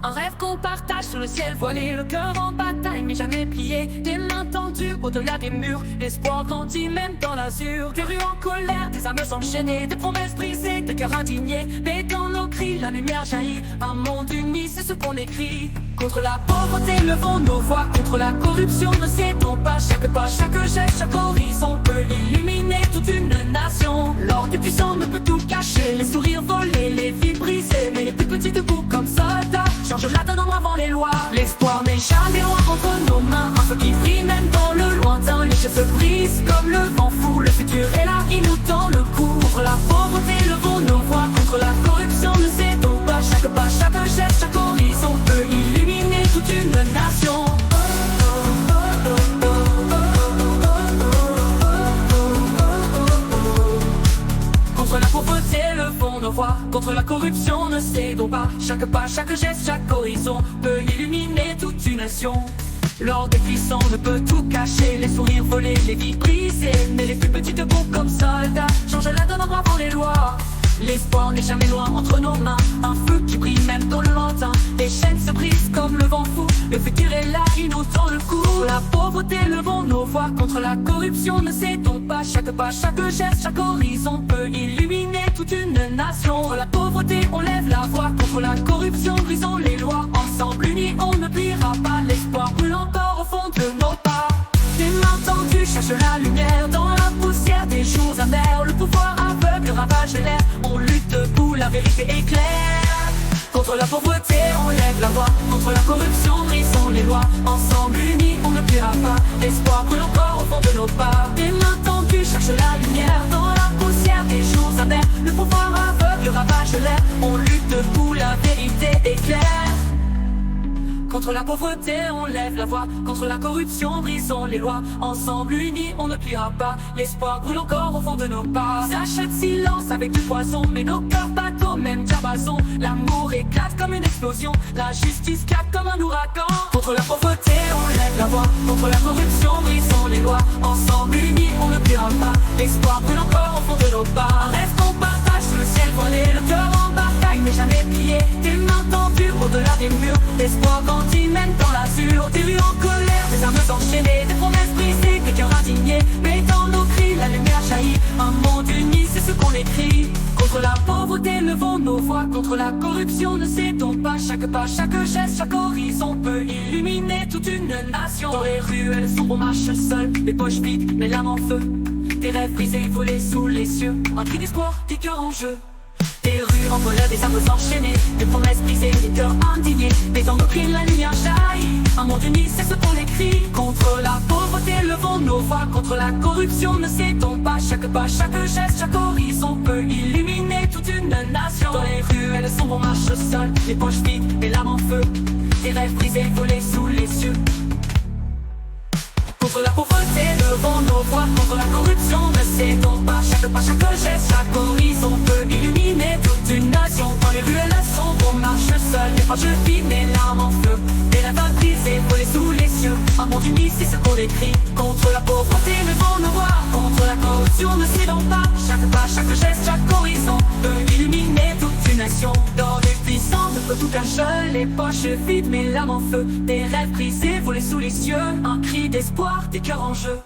Un rêve qu'on partage sous le ciel voilé, le cœur en bataille mais jamais plié. Des mains tendues au-delà des murs, l'espoir grandit même dans l'azur. Des rues en colère, des âmes s'enchaîner, des promesses brisées, des cœurs indignés. Mais dans nos cris, la lumière jaillit. Un monde uni, c'est ce qu'on écrit. Contre la pauvreté, levons nos voix. Contre la corruption, ne cédons pas. Chaque pas, chaque geste, chaque horizon peut illuminer toute une nation. L'or des puissants ne peut tout cacher. Les sourires volés, les vies brisées, mais les plus petits debout comme soldats changent la donne avant les lois. L'espoir n'est jamais loin entre nos mains. Un feu qui brille même dans le lointain. Les chefs se brisent comme le vent fou. Le futur est là, il nous tend le cou. Contre la pauvreté, levons nos voix. Contre la corruption, ne cédons pas. Chaque pas, chaque geste, chaque horizon peut illuminer toute une nation. Contre la pauvreté, levons nos voix. Contre la corruption, ne cédons pas. Chaque pas, chaque geste, chaque horizon peut illuminer toute une nation. L'or des puissants ne peut tout cacher. Les sourires volés, les vies brisées, mais les plus petits debout comme soldats changent la donne avant les lois. L'espoir n'est jamais loin entre nos mains. Un feu qui brille même dans le lointain. Les chaînes se brisent comme le vent fou. Le futur est là, il nous tend le cou. La pauvreté, levons nos voix. Contre la corruption, ne cédons pas. Chaque pas, chaque geste, chaque horizon peut illuminer toute une nation. Contre la pauvreté, on lève la voix. Contre la corruption, brisons les lois. Ensemble unis, on ne pliera pas. L'espoir brûle encore au fond de nos pas. Des mains tendues cherchent la lumière dans la poussière des jours amers. Le pouvoir aveugle ravage l'air. On lutte debout, la vérité est claire. Contre la pauvreté, on lève la voix. Contre la corruption, brisons les lois. Ensemble unis, on ne pliera pas. L'espoir brûle encore au fond de nos pas. Des mains tendues cherchent la lumière dans la poussière des jours amers. Le pouvoir aveugle ravage l'air. On lutte debout, la vérité est claire. Contre la pauvreté, on lève la voix. Contre la corruption, brisons les lois. Ensemble unis, on ne pliera pas. L'espoir brûle encore au fond de nos pas. Sachet de silence avec du poison, mais nos cœurs battent au même diapason. L'amour éclate comme une explosion. La justice claque comme un ouragan. Contre la pauvreté, on lève la voix. Contre la corruption, brisons les lois. Ensemble unis, on ne pliera pas. L'espoir brûle encore au fond de nos pas. Rêve qu'on partage sous le ciel voilé. Le cœur en bataille, mais jamais plié. Des mains tendues au-delà des murs. L'espoir grandit même dans l'azur. Des rues en colère, des âmes enchaînées, des promesses brisées, des cœurs indignés. Mais dans nos cris, la lumière jaillit. Un monde uni, c'est ce qu'on écrit. Contre la pauvreté, levons nos voix. Contre la corruption, ne cédons pas. Chaque pas, chaque geste, chaque horizon peut illuminer toute une nation. Dans les ruelles sombres, on marche seul, les poches vides, mais l'âme en feu. Des rêves brisés, volés sous les cieux. Un cri d'espoir, des cœurs en jeu. Des rues en colère, des âmes enchaînées, des promesses brisées, des cœurs indignés. Mais dans nos cris, la lumière jaillit. Un monde uni, c'est ce qu'on écrit. Contre la pauvreté, levons nos voix. Contre la corruption, ne cédons pas. Chaque pas, chaque geste, chaque horizon peut illuminer toute une nation. Dans les ruelles sombres, on marche seul, les poches vides, mais l'âme en feu. Des rêves brisés, volés sous les cieux. Contre la pauvreté, levons nos voix. Contre la corruption, ne cédons pas. Chaque pas, chaque geste, chaque horizon peut illuminer toute une nation. Dans les ruelles sombres, on marche seul, les poches vides, mais l'arme en feu. Des rêves brisés, volés sous les cieux. Un monde uni, c'est ce qu'on écrit. Contre la pauvreté, levons nos voix. Contre la corruption, ne cédons pas. Chaque pas, chaque geste, chaque horizon peut illuminer toute une nation. Dans les puissants, ne peut tout cacher. Les poches vides, mais l'âme en feu. Des rêves brisés, volés sous les cieux. Un cri d'espoir, des cœurs en jeu.